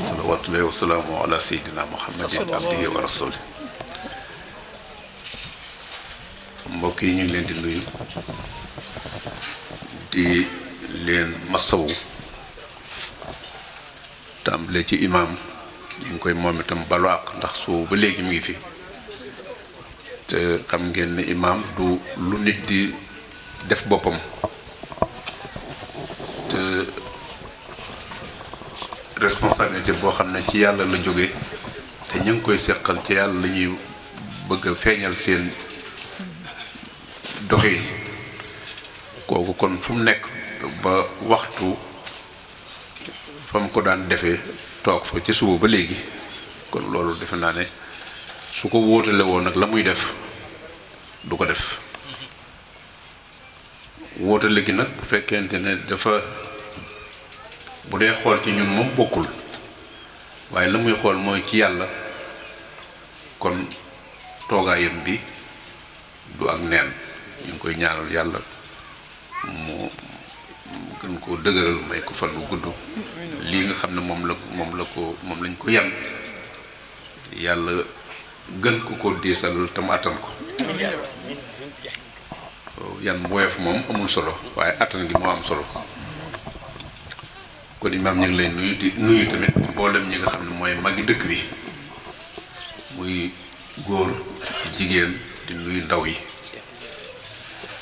salawaatullahi wa salaamu ala sayyidina muhammadin abdihi wa rasuli. mbokk yi ñu ngi leen di nuyu di leen masawu tàmbale ci imaam ñu ngi koy moom itam balu àq ndax soo ba léegi mu ngi fi te xam ngeen ne imaam du lu nit di def boppam te responsabilité boo xam ne ci yàlla la jóge te ñu ngi koy seqal ci yàlla la ñuy bëgg a feeñal seen doxin kooku kon fu mu nekk ba waxtu fa mu ko daan defee toog fa ci suba ba léegi kon loolu defe naa ne su ko wóotale woon nag la muy def du ko def wóotale gi nag bu fekkente ne dafa bu dee xool ci ñun moom bokkul waaye la muy xool mooy ci yàlla kon toogaayam bi du ak neen ñu ngi koy ñaanal yàlla mu gën koo dëgëral may ko fan bu gudd lii nga xam ne moom lañ ko yan yàlla gën ko diisalal te mu attan ko yan woyof moom amul solo waaye attan gi moo am solo kon imaam ñu ngi lay nuyu di nuyu tamit mboolem ñi nga xam ne mooy magi dëkk bi muy góor di jigéen di nuyu ndaw yi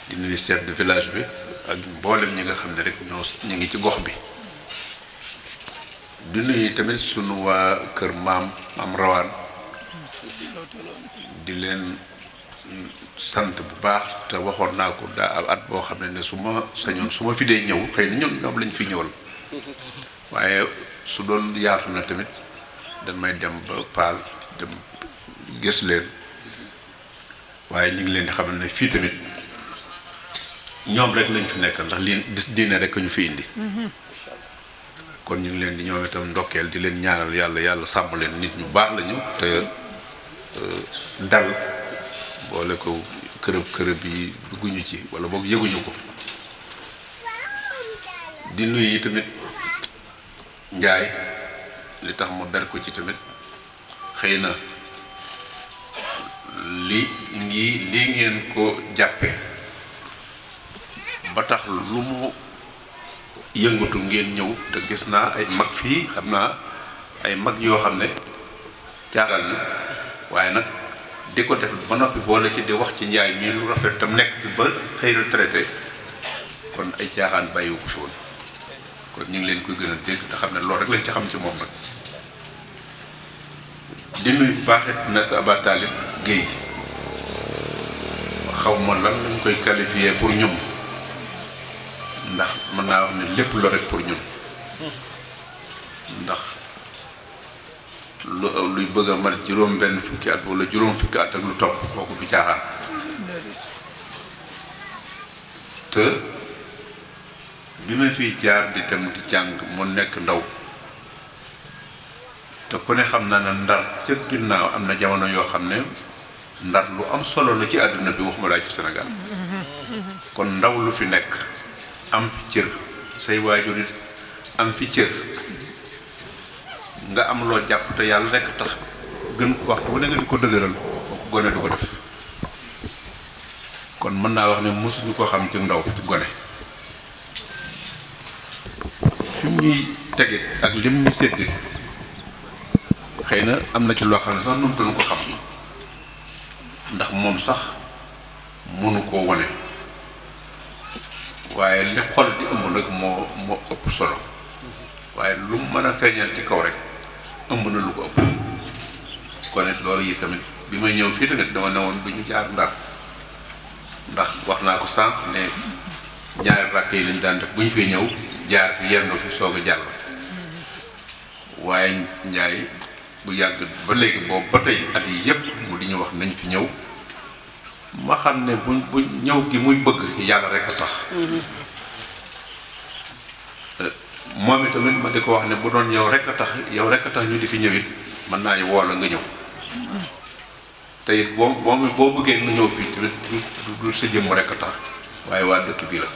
di nuyu chef de village bi ak mboolem ñi nga xam ne rek ñu ngi ci gox bi di nuyu tamit sunu waa kër maam rawaan di leen sant bu baax te waxoon naa ko daa at boo xam ne su ma sañoon su ma fi dee ñëw xëy na ñoom lañ fi ñëwal waaye su doon yaatu na tamit dañ may dem ba paal dem gis leen waaye ñu ngi leen di xamal ne fii tamit ñoom rek lañ fi nekkal ndax lii diine rek ñu fi indi kon ñu ngi leen di ñoom itam ndokkeel di leen ñaanal yàlla sàmm leen nit ñu baax lañu te dal boole ko kërëb yi dugguñu ci wala boog yëguñu ko di nuyu tamit njaay li tax ma ber ko ci tamit xëy na lii ngeen ko jàppe ba tax lu mu yëngatu ngeen ñëw te gis naa ay mag fii xam naa ay mag yoo xam ne caaral na waaye nag di ko def ba noppi boole ci di wax ci njaay mii lu rafet tam nekk fi ba xëy retraité kon ay caaxaan bàyyiwu ko fi woon kon ñu ngi leen koy gën a dégg te xam ne loolu rek lañ ci xam ci moom nag di nuyu bu baax it nag Aba Talib Guèye xaw ma lan lañ koy qualifier pour ñun ndax mën naa wax ne lépp la rek pour ñun ndax luy bëgg a mat juróom benn fukki at wala juróom fukki at ak lu topp kooku du caaxaan te bi ma fiy jaar di dem di jàng mu nekk ndaw te ku ne xam na ne Ndar ca ginnaaw am na jamono yoo xam ne Ndar lu am solo la ci àdduna bi waxuma laa ci Sénégal kon ndaw lu fi nekk am fi cër say waajur it am fi cër nga am loo jàpp te yàlla rekk tax gën ko waxtu bu ne nga di ko dëgëral kooku gone du ko def kon mën naa wax ne mosuñu ko xam ci ndaw ci gone fi mu ñuy tege ak lim ñu séddi xëy na am na ci loo xam ne sax nun doon ko xam ndax moom sax mënu koo wone waaye li xol di ëmb nag moo ëpp solo waaye lu mu mën a feeñal ci kaw rek ëmb na lu ko ëpp kon it loolu yi tamit bi may ñëw fii tamit dama ne woon du ñu jaar Ndar ndax wax naa ko sànq ne ñaari rakk yi lañ daan def bu ñu fee ñëw jaar fi yenn fi soog a jàll waaye njaay bu yàgg ba léegi boobu ba tey at yi yépp mu di ñu wax nañ fi ñëw ma xam ne bu ñëw gi muy bëgg yàlla rek a tax moom itamit ma di ko wax ne bu doon yow rek a tax ñu di fi ñëwit mën naa woo la nga ñëw te it boo bëggee nga ñëw fii tamit du sa jëmm rek a tax waaye waa dëkk bi la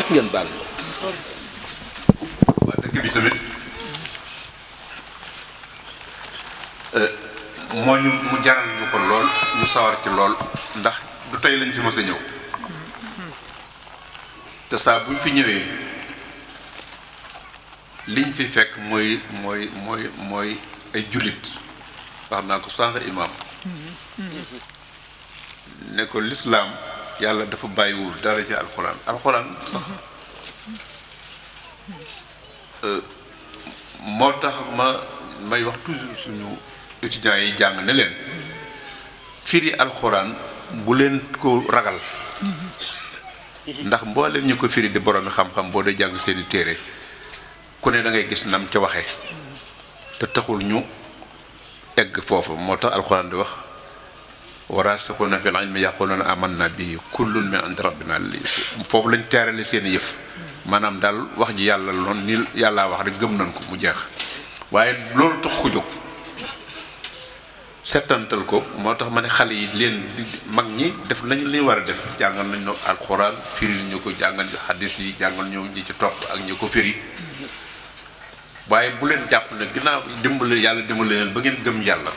ñàkk ngeen baal waa dëkk bi tamit moo ñu mu jaral ñu ko lool ñu sawar ci lool ndax du tey lañ fi mës a ñëw te saa buñ fi ñëwee liñ fi fekk mooy ay jullit wax naa ko sànq imaam ne ko lislaam yàlla dafa bàyyiwul dara ci alxuraan sax moo tax may wax toujours suñu étudiants yi jàng ne leen firi alxuraan bu leen ko ragal ndax mboolem ñu ko firi di boroomi xam-xam boo dee jàng seeni téere ku ne da ngay gis nam ca waxe te taxul ñu egg foofu moo tax alxuraan di wax waraasixuuna fil ilmi yaquuluuna amanna bihi kullun min indi rabbina foofu lañ teerale seeni yëf maanaam daal wax ji yàlla loon ni yàllaa wax rek gëm nañ ko mu jeex waaye loolu tax ko jóg settantal ko moo tax ma ne xale yi leen mag ñi def nañu li war a def jàngal nañu alxuraan firil ñu ko jàngal ñu xaddis yi jàngal ñu ñi ci topp ak ñu ko firi waaye bu leen jàpp ne ginnaaw dimbali yàlla dimbali leen ba ngeen gëm yàlla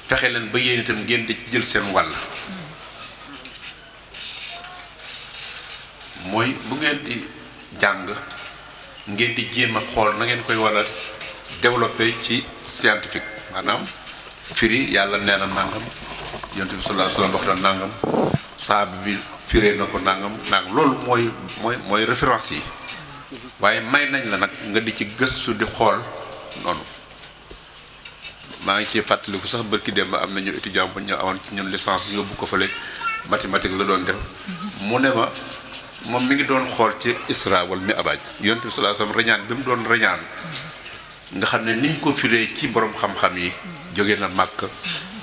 fexe leen ba yéen itam ngeen di jël seen wàll mooy bu ngeen di jàng ngeen di jéem a xool na ngeen koy war a développer ci scientifique maanaam firi yàlla nee na nangam yonent bi sallallahu alayhi wasallam wax na nangam saaba bi firee na ko nangam loolu mooy référence yi waaye may nañ la nag nga di ci gëstu di xool noonu maa ngi ciy fàttaliku sax bërki dem ba am nañu étudiant bu ñu amoon ci ñun licence ñu yóbbu ko fële mathématique la doon def mu ne ma moom mi ngi doon xool ci Isra wal Mi'raj yonent bi sallallahu alayhi wasallam reñaan bi mu doon reñaan nga xam ne niñ ko firee ci borom xam-xam yi jóge na Màkk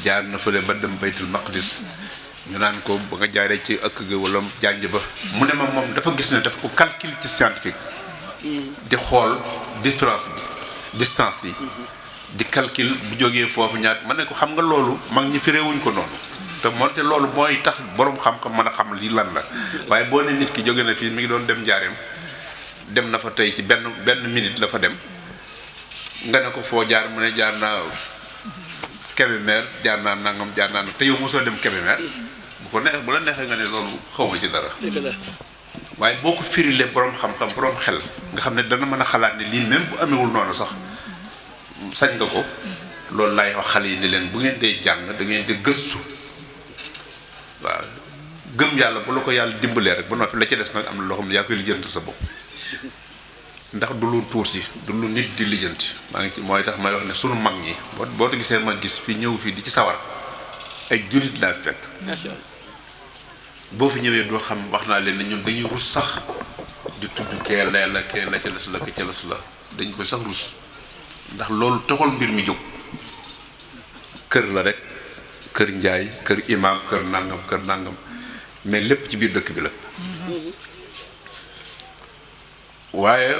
jaar na fële ba dem Baytul Maqdis ñu naan ko ba nga jaaree ci ëkk ga wala jànj ba mu ne ma moom dafa gis ne dafa ko calcul ci scientifique di xool différence bi distance yi di calcul bu jógee foofu ñaat ma ne ko xam nga loolu mag ñi fireewuñ ko noonu te moonte loolu mooy tax borom xam-xam mën a xam lii lan la waaye boo ne nit ki jóge na fii mi ngi doon dem njaareem dem na fa tey ci benn minute la fa dem nga ne ko foo jaar mu ne jaar naa Kébémer jaar naa nangam jaar naa te yow mosoo dem Kébémer bu la neexee nga ne loolu xawma ci dara waaye boo ko firilee borom xam-xam borom xel nga xam ne dana mën a xalaat ne lii même bu amewul noonu sax sañ nga ko loolu laay wax xale yi ni leen bu ngeen dee jàng da ngeen di gëstu waaw gëm yàlla bu la ko yàlla dimbalee rek ba noppi la ca des nag am na loo xam ne yaa koy lijjanti sa bopp ndax du lu tuur si du lu nit di lijjanti maa ngi ci mooy tax may wax ne sunu mag ñi boo te gisee ma gis fi ñëw fii di ci sawar ay jullit laa fekk boo fi ñëwee doo xam wax naa leen ne ñun dañuy rus sax di tudd kee lee la kee la ca les la ke ca les la dañ koy sax rus ndax loolu taxul mbir mi jóg kër la rek kër njaay kër imaam kër nangam mais lépp ci biir dëkk bi la waaye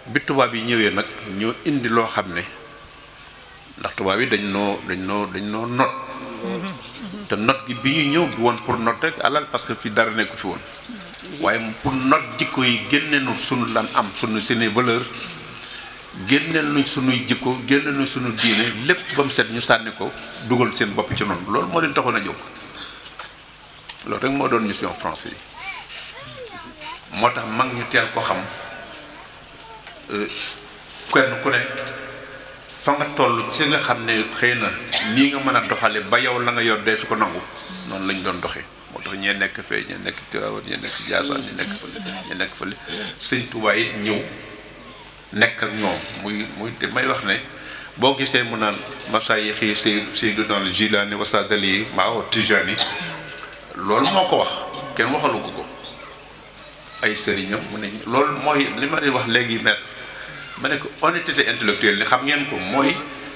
bi tubaab yi ñëwee nag ñoo indi loo xam ne ndax tubaab yi dañ noo not te not gi bi ñuy ñëw du woon pour not rek alal parce que fii dara nekku fi woon waaye pour not jikko yi génne nu sunu lan am sunu seeni valeur génneel nuñ sunuy jikko génneel nuñ sunu diine lépp ba mu set ñu sànni ko dugal seen bopp ci noonu loolu moo leen taxoon a jóg loolu rek moo doon mission français yi moo tax mag ñu teel ko xam kenn ku ne fa nga toll ci nga xam ne xëy na nii nga mën a doxale ba yow la nga yor dee su ko nangu noonu lañ doon doxee moo tax ñee nekk fee ñee nekk Tiwaawan ñee nekk Jaasaan ñee nekk fële Sëñ Tuubaa it ñëw nekk ak ñoom muy may wax ne boo gisee mu naan masaayixi Seydina Jilaani wa Saadali maa Tijaani loolu moo ko wax kenn waxalu ko ay sëriñam mu ne loolu mooy li ma di wax léegi maître ma ne ko honnêteté intellectuelle ni xam ngeen ko mooy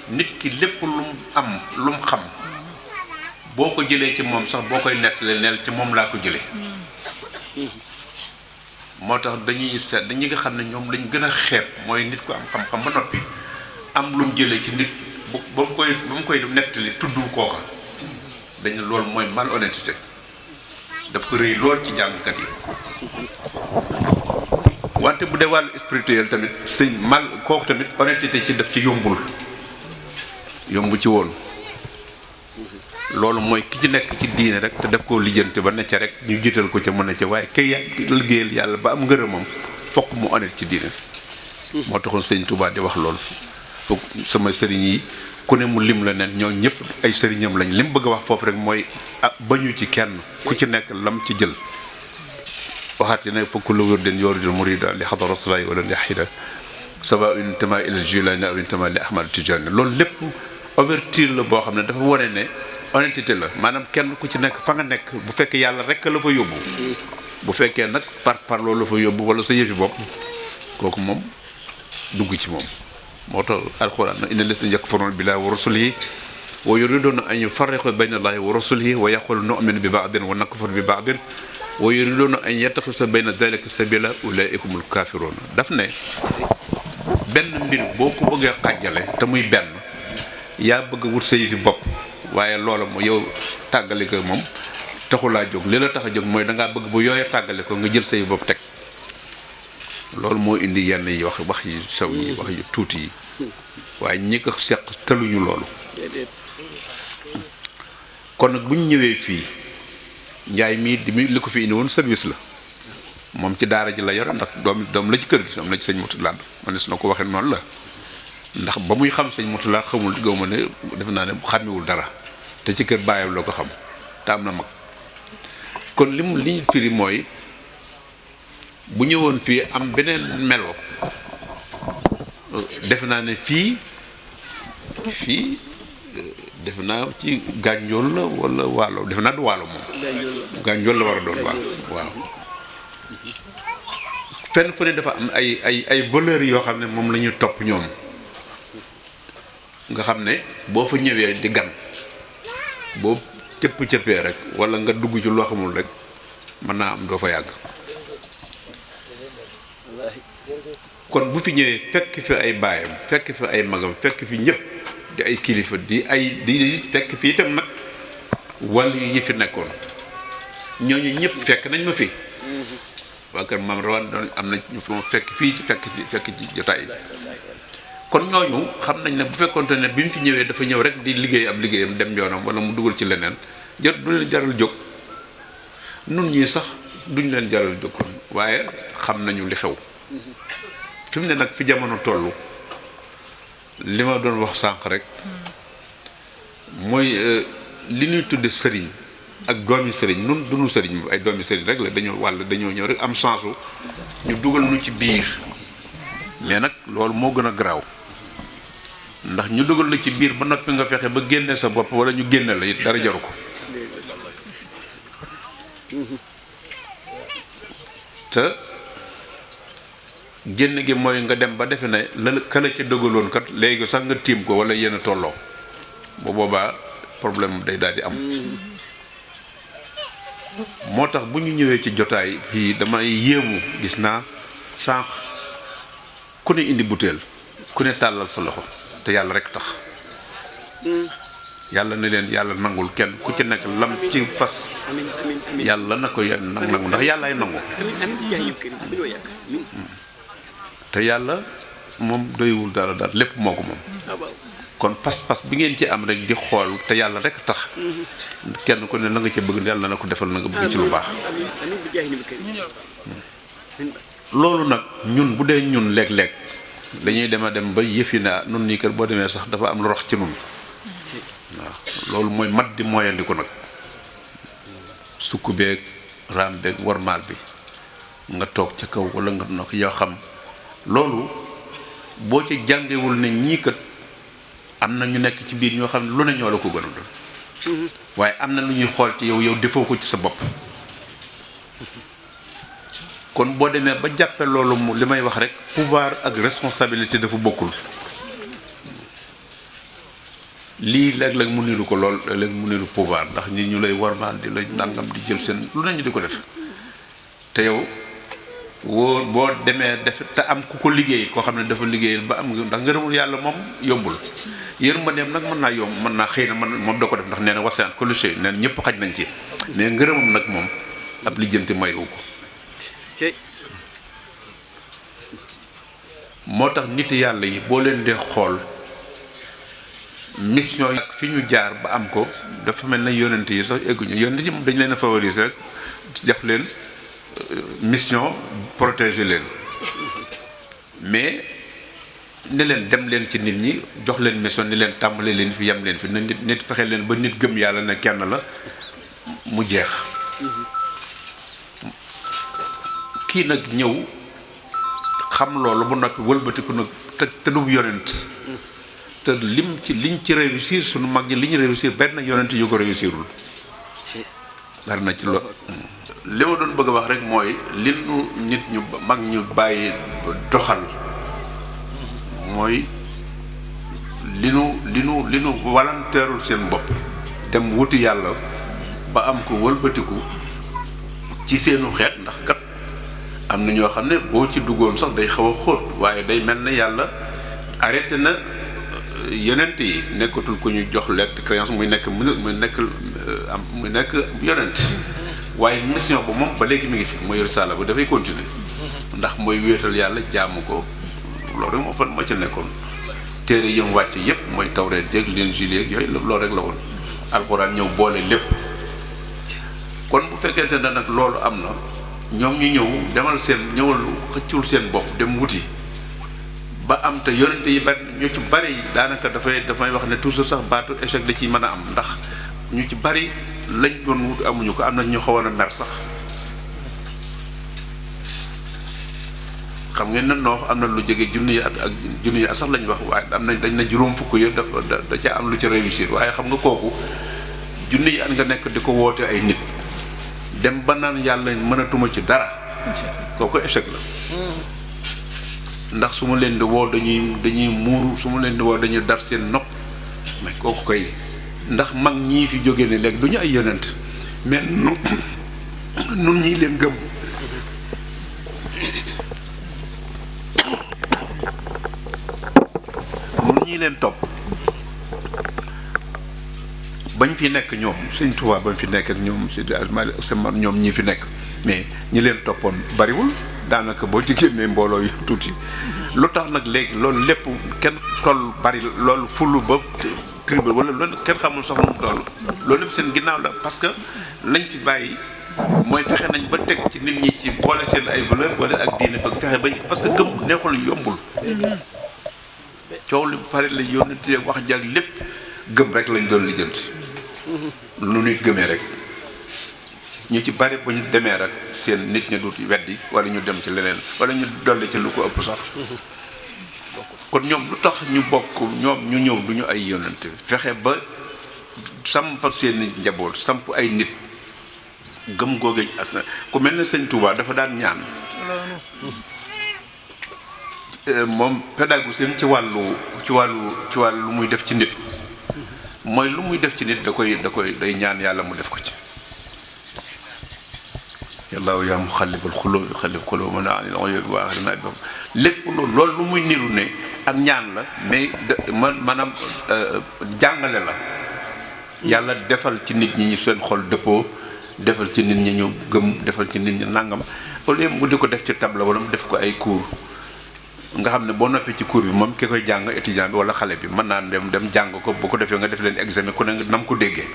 nit ki lépp lu mu am lu mu xam boo ko jëlee ci moom sax boo koy nettali neel ci moom laa ko jëlee moo tax dañuy seet dañu nga xam ne ñoom lañ gën a xeeb mooy nit ku am xam-xam ba noppi am lu mu jëlee ci nit ba mu koy nettali tuddul kooka dañu loolu mooy malhonnêteté daf ko rëy lool ci jàngkat yi wante bu dee wàllu spirituel tamit sëñ mal kooku tamit honnêteté ci daf ci yomb ci woon loolu mooy ki ci nekk ci diine rek te daf koo lijjanti ba ne ca rek ñu jiital ko ca mën na ca waaye kay liggéeyal yàlla ba am ngërëmam fokk mu honnête ci diine moo taxoon sëñ Touba di wax loolu fokk sama sëriñ yi ku ne mu lim la nen ñoo ñëpp ay sëriñam lañ lim bëgg a wax foofu rek mooy bañu ci kenn ku ci nekk lam ci jël waxaat ne fa kullu wirdin yuridul murida li xadara rasulaay wala li xida saba intama ila Jilani aw intama li Ahmad Tijani loolu lépp ouverture la boo xam ne dafa wane ne honnêteté la maanaam kenn ku ci nekk fa nga nekk bu fekkee yàlla rek la fa yóbbu bu fekkee nag par loolu la fa yóbbu wala sa yëfi bopp kooku moom dugg ci moom moo tax alquran inna lasina yakfuruna billahi wa rasulihi wa yuriduna an yufarriqu bayna allahi wa rasulihi wa yaqulu nu'minu bi ba'din wa nakfuru bi ba'din wa yuriduna an yattakhisa bayna dhalika sabila ulaika humul kafiruna daf ne benn mbir boo ko bëggee xàjjale te muy benn yaa bëgg wut sa yëfi bopp waaye loola mo yow tàggale ko moom taxulaa jóg li la tax a jóg mooy dangaa bëgg bu yooyee tàggale ko nga jël sa yëfi bopp teg loolu moo indi yenn yi wax yi saw yi wax yu tuuti yi waaye ñi ko seq tëluñu loolu kon nag bu ñu ñëwee fii njaay mii li ko fi indi woon service la moom ci daara ji la yore ndax doom la ci kër gi doom la ci sëñ Mourtada man su na ko waxee noonu la ndax ba muy xam sëñ Mourtada xamul gaw ma ne def naa ne xàmmiwul dara te ci kër baayam loo ko xam te am na mag kon li ñu firi mooy bu ñëwoon fii am beneen melo defe naa ne fii defe naa ci gànjool la wala waalo defe naa du waalo moom gànjool la war a doon waaw fenn fu ne dafa am ay valeurs yoo xam ne moom la ñuy topp ñoom nga xam ne boo fa ñëwee di gan boo cëppee rek wala nga dugg ci loo xamul rek mën naa am doo fa yàgg kon bu fi ñëwee fekk fi ay baayam fekk fi ay magam fekk fi ñëpp di ay kilifa di fekk fi itam nag wàll yi fi nekkoon ñooñu ñëpp fekk nañ ma fi waa kër maam Rawane doon am na ñu fa fekk ci jotaay yi kon ñooñu xam nañ ne bu fekkoonte ne bi mu fi ñëwee dafa ñëw rek di liggéey ab liggéeyam dem yoonam wala mu dugal ci leneen du leen jaral jóg nun ñii sax duñ leen jaral jóg kon waaye xam nañu li xew fi mu ne nag fi jamono toll li ma doon wax sànq rek mooy li ñuy tudde sëriñ ak doomi sëriñ nun duñu sëriñ ay doomi sëriñ rek la dañoo ñëw rek am sensu ñu dugal nu ci biir mais nag loolu moo gën a garaaw ndax ñu dugal la ci biir ba noppi nga fexe ba génne sa bopp wala ñu génne la it dara jaru ko te génn gi mooy nga dem ba defe ne la kala ca dëggaloon kat léegi sax nga tiim ko wala yéen a tolloo bu boobaa problème day daal di am moo tax bu ñu ñëwee ci jotaay fii damay yéemu gis naa sànq ku ne indi butéel ku ne tàllal sa loxo te yàlla rek tax yàlla ne leen yàlla nangul kenn ku ci nekk lam ci fas yàlla na ko nangu ndax yàllaay nangu te yàlla moom doywul dara lépp moo ko moom kon pas-pas bi ngeen ci am rek di xool te yàlla rek tax kenn ku ne la nga ca bëgg yàlla na ko defal na nga bëgg ci lu baax loolu nag ñun bu dee ñun léeg-léeg dañuy dem ba yëfi naa nun nii kër boo demee sax dafa am lu rox ci nun waaw loolu mooy mat di moyandiku nag sukk beeg raam beeg warmaal bi nga toog ca kaw wala nga nag yoo xam loolu boo ci jàngewul ne ñii kat am na ñu nekk ci biir ñoo xam ne lu ne ñoo la ko gën a doon waaye am na lu ñuy xool ci yow defoo ko ci sa bopp kon boo demee ba jàppe loolu mu li may wax rek pouvoir ak responsabilité dafa bokkul lii léeg-léeg mu niru ko lool léeg-léeg mu niru pouvoir ndax nit ñu lay warmaal di lay nangam di jël seen lu nañu di ko def te yow boo demee def te am ku ko liggéey koo xam ne dafa liggéeyal ba am ndax ngërëmul yàlla moom yombul yërmandeem nag mën naa yomb mën naa xëy na moom da ko def ndax nee na wasiyaan kulli shay nee na ñëpp xaj nañ ci mais ngërëmam nag moom ab lijjanti mayu ko moo tax nit yàlla yi boo leen dee xool mission yi ak fi ñu jaar ba am ko dafa mel na yonent yi sax egguñu yonent yi dañ leen a favoriser rek def leen mission protéger leen mais ne leen dem leen ci nit ñi jox leen mission ni leen tàmbale leen fi yem leen fi na nit fexe leen ba nit gëm yàlla ne kenn la mu jeex kii nag ñëw xam loolu bu noppi wëlbatiku nag te du yonent te liñ ci réussir sunu mag ñi li ñu réussir benn yonent yu ko réussirul bari na ci li ma doon bëgg a wax rek mooy li nu nit ñu mag ñu bàyyi doxal mooy li nu volontairul seen bopp dem wuti yàlla ba am ko wëlbatiku ci seenu xeet ndax kat am na ñoo xam ne boo ci duggoon sax day xaw a xóot waaye day mel ne yàlla arrêté na yonent yi nekkatul ku ñu jox lettre créance muy nekk yonent waaye mission ba moom ba léegi mi ngi fi mooy risaala ba dafay continuer ndax mooy wéetal yàlla jaamu ko loolu rek moo ci nekkoon téere yëm wàcce yépp mooy Tawreet jéeg Linjiil yeeg yooyu loolu rek la woon alxuraan ñëw boole lépp kon bu fekkente ne nag loolu am na ñoom ñu ñëwal xëccul seen bopp dem wuti ba am te yonente yi bari ñu ci bari daanaka damay wax ne toujours sax baatu échec da ciy mën a am ndax ñu ci bari lañ doon wut amuñu ko am na ñu xawoon a mer sax xam ngeen ne noox am na lu jege junni at ak junni at sax lañ wax waaye am nañ dañ na juróom fukk yëpp da ca am lu ci réussir waaye xam nga kooku junni at nga nekk di ko woote ay nit dem ba naan yàlla mënatuma ci dara kooku échec la ndax su ma leen di woo dañuy muuru su ma leen di woo dañuy dar seen nopp mais kooku koy ndax mag ñii fi jóge ne léegi du ñu ay yonent mais nun ñii leen gëm nun ñii leen topp bañ fi nekk ñoom Sëñ Tuubaa bañ fi nekk ak ñoom ñoom ñii fi nekk mais ñi leen toppoon bariwul daanaka boo ci génnee mbooloo yu tuuti lu tax nag léegi loolu lépp kenn toll bari loolu fulu ba tribal wala loolu kenn xamul sax nu mu toll loolu lépp seen ginnaaw la parce que lañ fi bàyyi mooy fexe nañ ba teg ci nit ñi ci boole seen ay valeur wala ak diine ba fexe ba parce que gëm neexul yombul coow li pare la yónnante wax jag lépp gëm rek lañ doon lijjanti lu ñuy gëmee rek ñu ci bari bu ñu demee rek seen nit ñi duuti weddi wala ñu dem ci leneen wala ñu dolli ci lu ko ëpp sax kon ñoom lu tax ñu bokk ñoom ñu ñëw du ñu ay yonante fexe ba samp seen njaboot samp ay nit gëm googeeñ asna ku mel ne Sëñ Touba dafa daan ñaan moom pédagogie ci wàllu lu muy def ci nit mooy lu muy def ci nit da koy day ñaan yàlla mu def ko ci yàllaahu yaa muxallibal xulóobi xallib xulóob mën a anil uyubi wa axrina bi lépp loolu lu muy niru ne ak ñaan la mais maanaam jàngale la yàlla defal ci nit ñi ñu seen xol dëppoo defal ci nit ñi ñu gëm defal ci nit ñi nangam au lieu mu di ko def ci table wala mu def ko ay cours nga xam ne boo noppee ci cours bi moom ki koy jàng étudiant bi wala xale bi mën naa dem jàng ko bu ko defee nga def leen examen ku ne nam ko déggee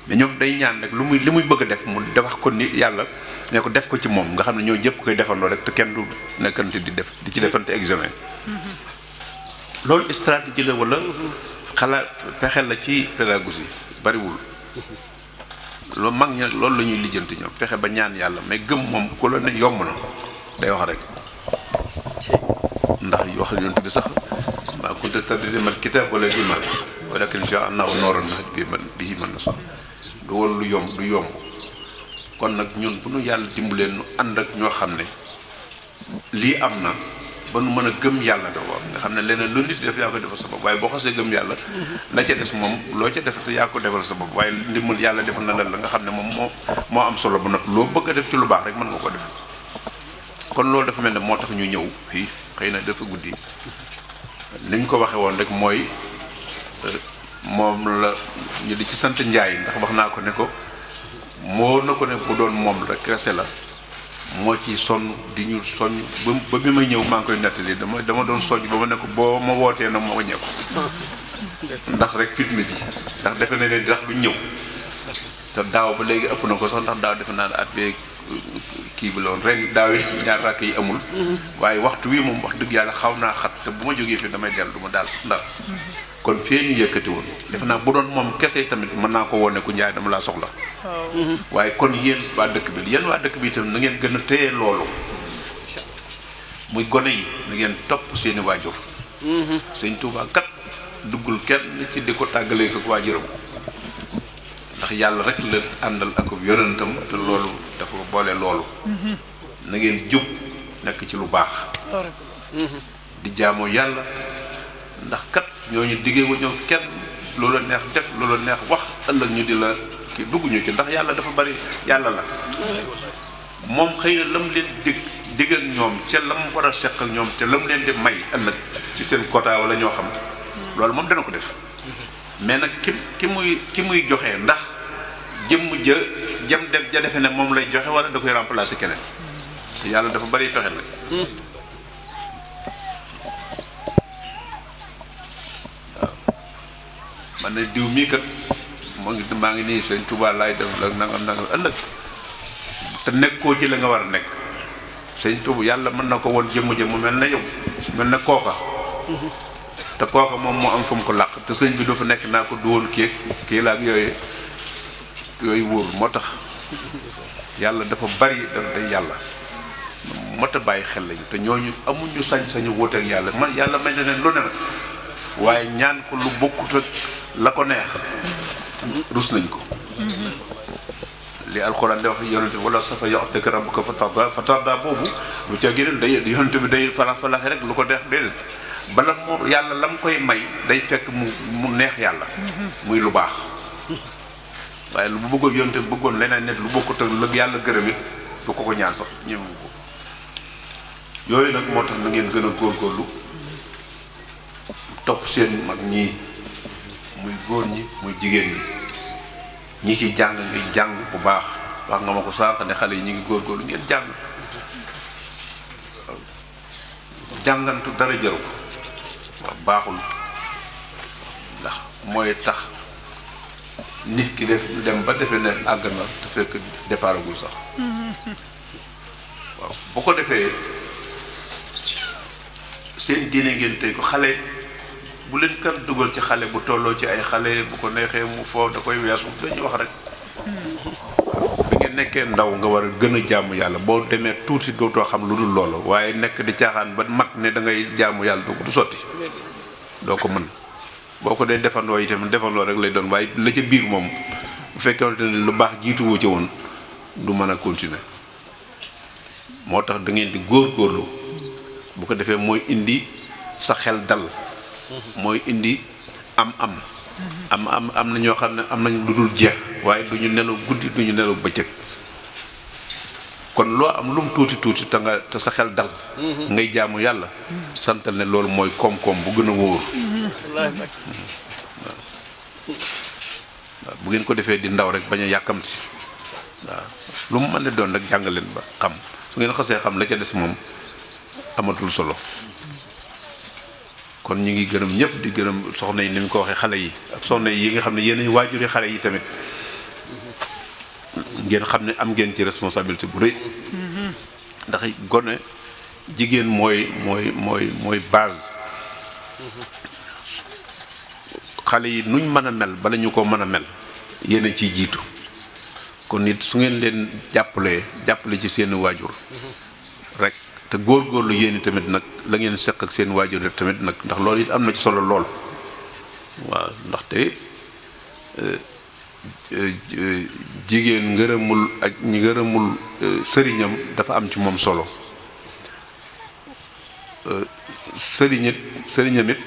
mais ñoom day ñaan rek li muy bëgg a def mu wax ko ni yàlla ne ko def ko ci moom nga xam ne ñoo jëpp koy defandoo rek te kenn du nekkante di ci defante examen loolu stratégie la wala xalaat pexe la ci pédagogie bariwul loolu mag ña loolu la ñuy lijjanti ñoom fexe ba ñaan yàlla mais gëm moom ku la ne yomb na day wax rek ndax wax yonent bi sax maa kunta tadri mal kitaab wala iman walakin jaa Allahu nooran bihi man nashaa du woon lu yomb du yomb kon nag ñun bu nu yàlla dimbalee nu ànd ak ñoo xam ne lii am na ba nu mën a gëm yàlla d'abord nga xam ne leneen lu nit def yaa ko defal sa bopp waaye boo xasee gëm yàlla la ca des moom loo ca def yaa ko defal sa bopp waaye ndimbal yàlla defal na la nga xam ne moom moo am solo ba nag loo bëgg a def ci lu baax rek mën nga ko def kon loolu dafa mel ne moo tax ñu ñëw fii xëy na dafa guddi ni ñu ko waxee woon rek mooy moom la ñu di ci sant Njaay ndax wax naa ko ne ko moo na ko ne bu doon moom rek kese la moo ci sonn di ñu soññ ba bi may ñëw maa ngi koy nettali dama doon soññ ba ma ne ko boo ma wootee nag moo ñëw ndax rek fitna ji ndax defe na ne ndax du ñëw te daaw ba léegi ëpp na ko sax ndax daaw defe naa ne at bee kii bi loon ren daaw yi ñaar rakk yi amul waaye waxtu wi moom wax dëgg yàlla xaw naa xat te bu ma jógee fii damay dellu du ma daal sax ndar kon fee ñu yëkkati woon defe naa bu doon moom kese tamit mën naa ko wone ku njaay dama laa soxla waaye kon yéen waa dëkk bi itam na ngeen gën a téye loolu muy gone yi na ngeen topp seeni waajur sëñ Tuubaa kat duggul kenn ci di ko tàggalee ko waajuram ndax yàlla rek la àndal ak yonentam te loolu dafa boole loolu na ngeen jub nekk ci lu baax di jaamoo yàlla ndax kat ñooñu diggee wu ñëw kenn loola neex def loola neex wax ëllëg ñu di la ki dugguñu ci ndax yàlla dafa bari yàlla la moom xëy na lam leen digal ñoom ca lam war a seq ak ñoom te lam leen di may ëllëg ci seen quota wala ñoo xam loolu moom dana ko def mais nag ki muy joxe ndax jëmm jëm def ja defe ne moom lay joxe wala da koy remplacer keneen te yàlla dafa bari pexe nag man ne diw mii kat maa ngi nii sëñ Tuubaa laay def la nangam ëllëg te nekkoo ci la nga war a nekk sëñ Tuubaa yàlla mën na ko woon jëmm mu mel na yow mel na kooka te kooka moom moo am fu mu ko làq te sëñ bi du fa nekk naa ko du woon kii la ak yooyu wóor moo tax yàlla dafa bari day yàlla mot a bàyyi xel lañu te ñooñu amuñu sañ-sañu wóote ak yàlla man yàlla may na leen lu ne waaye ñaan ko lu bokkut ak la ko neex rus nañ ko li alxuraan di wax yonente wala safa yu'tika rabbuka fa tarda boobu lu ca gënal day yonente bi day falaxe rek lu ko neex déedéet bala moo yàlla lam koy may day fekk mu neex yàlla muy lu baax waaye lu bu bëggoon yonente bëggoon leneen nit lu bokkut ak la yàlla gërëm it du ko ñaan sax ñemewu ko yooyu nag moo tax na ngeen gën a góorgóorlu topp seen mag ñii muy góor ñi muy jigéen ñi ci jàng ngi jàng bu baax wax nga ma ko sànq ne xale yi ñu ngi góorgóorlu ngeen jàng jàngantu dara jaru ko waaw baaxul ndax mooy tax nit ki dem ba defe ne àgg na te fekk départagul sax waaw bu ko defee seen diine ngeen tey ko xale bu leen kan dugal ci xale bu tolloo ci ay xale bu ko neexee mu foofu da koy weesu dañuy wax rek bi ngeen nekkee ndaw nga war a gën a jaamu yàlla boo demee tuuti dootoo xam lu dul loolu waaye nekk di caaxaan ba mag ne da ngay jaamu yàlla doo ko du sotti doo ko mën boo ko dee defandoo itam defandoo rek lay doon waaye la ca biir moom bu fekkente ne lu baax jiituwoo ci woon du mën a continuer moo tax da ngeen di góorgóorlu bu ko defee mooy indi sa xel dal mooy indi am na ñoo xam ne am nañ lu dul jeex waaye du ñu nelaw guddi du ñu nelaw bëccëg kon loo am lu mu tuuti te sa xel dal ngay jaamu yàlla santal ne loolu mooy koom-koom bu gën a wóor waaw bu ngeen ko defee di ndaw rek bañ a yàkkamti waaw lu mu mën a doon rek jàng leen ba xam su ngeen xasee xam la ca des moom amatul solo kon ñu ngi gërëm ñëpp di gërëm soxna yi ni mu ko waxee xale yi ak soxna yi nga xam ne yéen waajuri xale yi tamit ngeen xam ne am ngeen ci responsabilité bu rëy ndax gone jigéen mooy base xale yi nuñ mën a mel bala ñu ko mën a mel yéen a ciy jiitu kon nit su ngeen leen jàppale ci seen waajur rek te góorgóorlu yéen tamit nag la ngeen seq ak seen waajur tamit nag ndax loolu it am na ci solo lool waaw ndaxte jigéen ngërëmul ak ñi ngërëmul sëriñam dafa am ci moom solo sëriñam it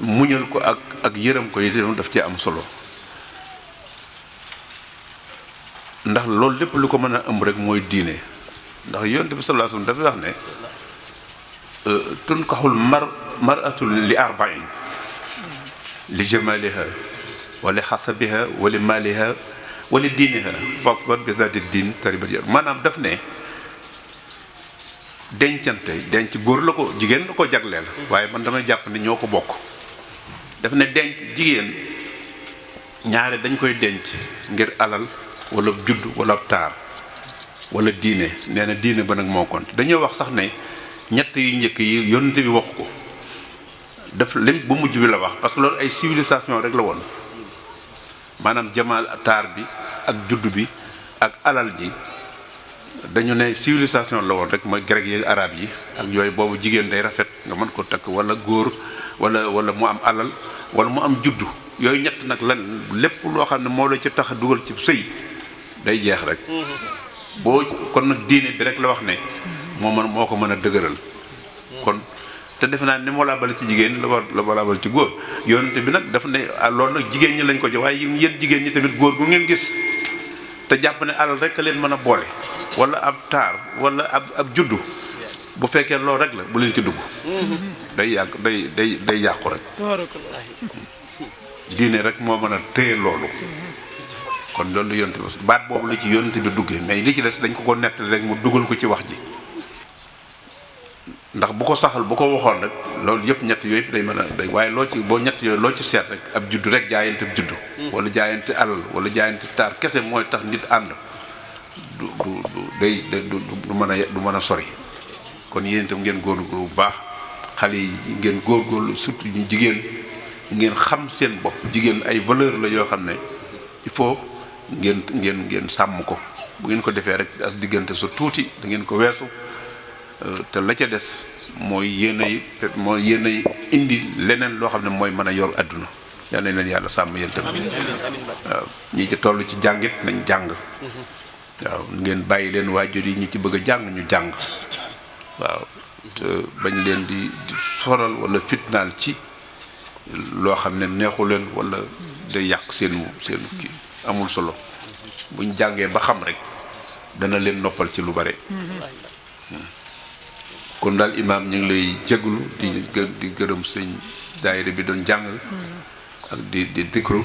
muñal ko ak yërëm ko itam daf ci am solo ndax loolu lépp lu ko mën a ëmb rek mooy diine ndax yonent bi sallallahu alayhi wasallam dafa wax ne tunkaxul mar'atu li arba'in li jamaliha wa li xasabiha wa li maliha wala diine fasbar bi zaati diin taribat yar maanaam daf ne dencante denc góor la ko jigéen la ko jagleel waaye man damay jàpp ne ñoo ko bokk daf ne denc jigéen ñaare dañ koy denc ngir alal wala judd wala taar wala diine nee na diine ba nag moo compte dañoo wax sax ne ñett yu njëkk yi yonent bi wax ko daf lim bu mujj bi la wax parce que loolu ay civilisation rek la woon maanaam jamaal taar bi ak judd bi ak alal ji dañu ne civilisation la woon rek mooy grec yi arabe yi ak yooyu boobu jigéen day rafet nga mën ko takk wala góor wala mu am alal wala mu am juddu yooyu ñett nag lan lépp loo xam ne moo la ci tax a dugal ci sëy day jeex rek boo kon nag diine bi rek la wax ne moo ko mën a dëgëral kon te defe naa ni mu walaabal ci jigéen la walaabal ci góor yonente bi nag daf ne loolu nag jigéen ñi lañ ko jox waaye yéen jigéen ñi tamit góor gu ngeen gis te jàpp ne alal rek a leen mën a boole wala ab taar wala ab juddu bu fekkee loolu rek la bu leen ci dugg day yàgg day yàqu rek diine rek moo mën a téye loolu kon loolu la yonte bi baat boobu la ci yonte bi duggee mais li ci des dañ ko nettali rek mu dugal ko ci wax ji ndax bu ko saxal bu ko waxoon rek loolu yëpp ñett yooyu day mën a day waaye loo ci boo ñett yooyu loo ci seet rek ab juddu rek jaayante juddu wala jaayante alal wala jaayante taar kese mooy tax nit ànd du mën a sori kon yéen itam ngeen góorgóorlu bu baax xale yi ngeen góorgóorlu surtout ñu jigéen ngeen xam seen bopp jigéen ay valeur la yoo xam ne il faut ngeen sàmm ko bu ngeen ko defee rek as diggante sa tuuti da ngeen ko weesu te la ca des mooy yéenay indi leneen loo xam ne mooy mën a yor àdduna yal nañ leen yàlla sàmm yéen tamit waaw ñi ci toll ci jàngit nañ jàng waaw ngeen bàyyi leen waajur yi ñi ci bëgg a jàng ñu jàng waaw te bañ leen di sonal wala fitnaal ci loo xam ne neexu leen wala day yàq seen kii amul solo buñ jàngee ba xam rek dana leen noppal ci lu bare kon daal imaam ñu ngi lay jéglu di gërëm sëñ daayira bi doon jàng ak di dikru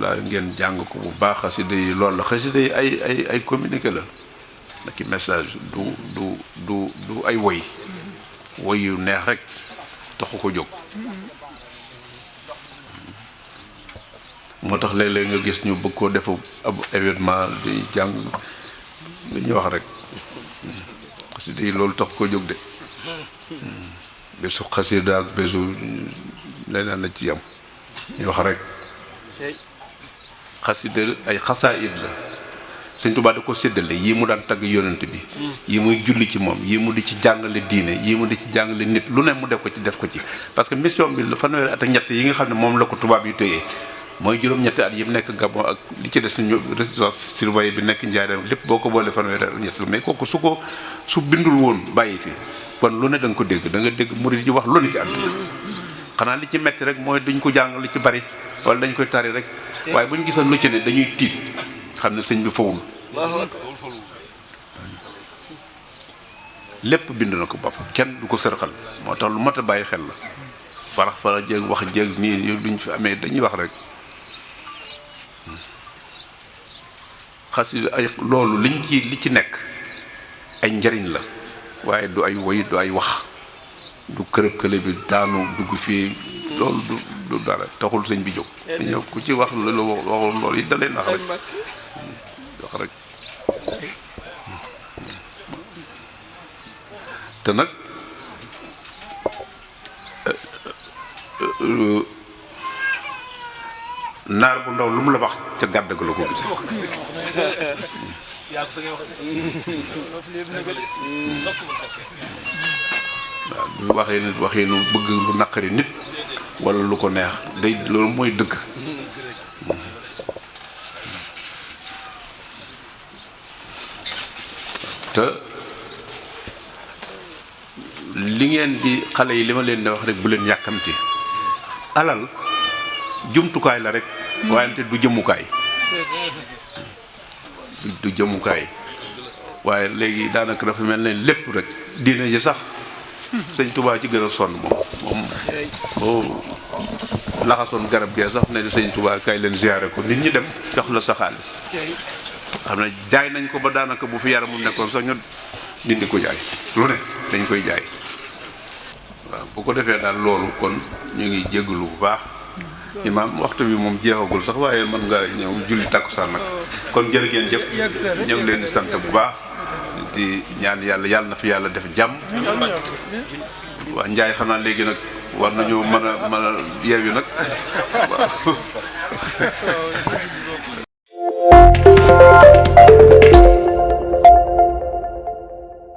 la ngeen jàng ko bu baax xasida yi loolu la xasida yi ay communiqué la ak message du ay woy yu neex rek taxu ko jóg moo tax léeg-léeg nga gis ñu bëgg koo def ab événement di jàng dañuy wax rek xasida yi loolu tax ko jóg de bésu xasida ak bésu leneen la ci yam ñu wax rek xasida ay xasaayid la Sëñ Tuubaa da ko séddale yii mu daan tagg yonent bi yii muy julli ci moom yii mu di ci jàngale diine yii mu di ci jàngale nit lu ne mu def ko ci parce que mission bi la fanweeri at ak ñett yi nga xam ne moom la ko tubaab yu téye mooy juróom-ñetti at yi mu nekk Gabon ak li ci des ñu résidence surveillée bi nekk Njaaréem lépp boo ko boole fanweeri at ak ñett la mais kooku su bindul woon bàyyi fi kon lu ne da nga ko dégg da nga dégg murid yi wax lu ne ci àdduna xanaa li ci metti rek mooy duñ ko jàng lu ci bari wala dañ koy tari rek waaye bu ñu gisoon lu ci ne dañuy tiit xam ne sëñ bi fawul lépp bind na ko bopp kenn du ko sërxal moo tax lu mat a bàyyi xel la fara jéeg wax jéeg nii duñ fi amee dañuy wax rek xasida ay loolu li ci nekk ay njariñ la waaye du ay woy du ay wax du kërëb kële bi daanu dugg fii loolu du dara taxul sëñ bi jóg dañoo ku ci wax loolu waxul loolu it da lay nax rek wax rek te nag naar bu ndaw lu mu la wax ca gàdd ga la ko gis waaw bu waxee nit waxee nu bëgg lu naqari nit wala lu ko neex day loolu mooy dëgg te li ngeen di xale yi li ma leen di wax rek bu leen yàkkamti alal jumtukaay la rek wayante du jëmukaay du jëmukaay waaye léegi daanaka dafa mel ne lépp rek diine ji sax sëñ Tuubaa ci gën a sonn moom laxasoon garab gee sax ne sëñ Tuubaa kay leen ziyaare ko nit ñi dem jox la sa xaalis xam ne jaay nañ ko ba daanaka bu fi yaramul nekkoon sax ñu dindi ko jaay lu ne dañ koy jaay waaw bu ko defee daal loolu kon ñu ngi jégalu bu baax imaam waxtu bi moom jeexagul sax waaye mën nga ñëw julli takkusaan nag kon jërë ngeen jëf ñu ngi leen di sant bu baax di ñaan yàlla na fi yàlla def jàmm waa Njaay xanaa léegi nag war nañoo mën a yeewi nag waaw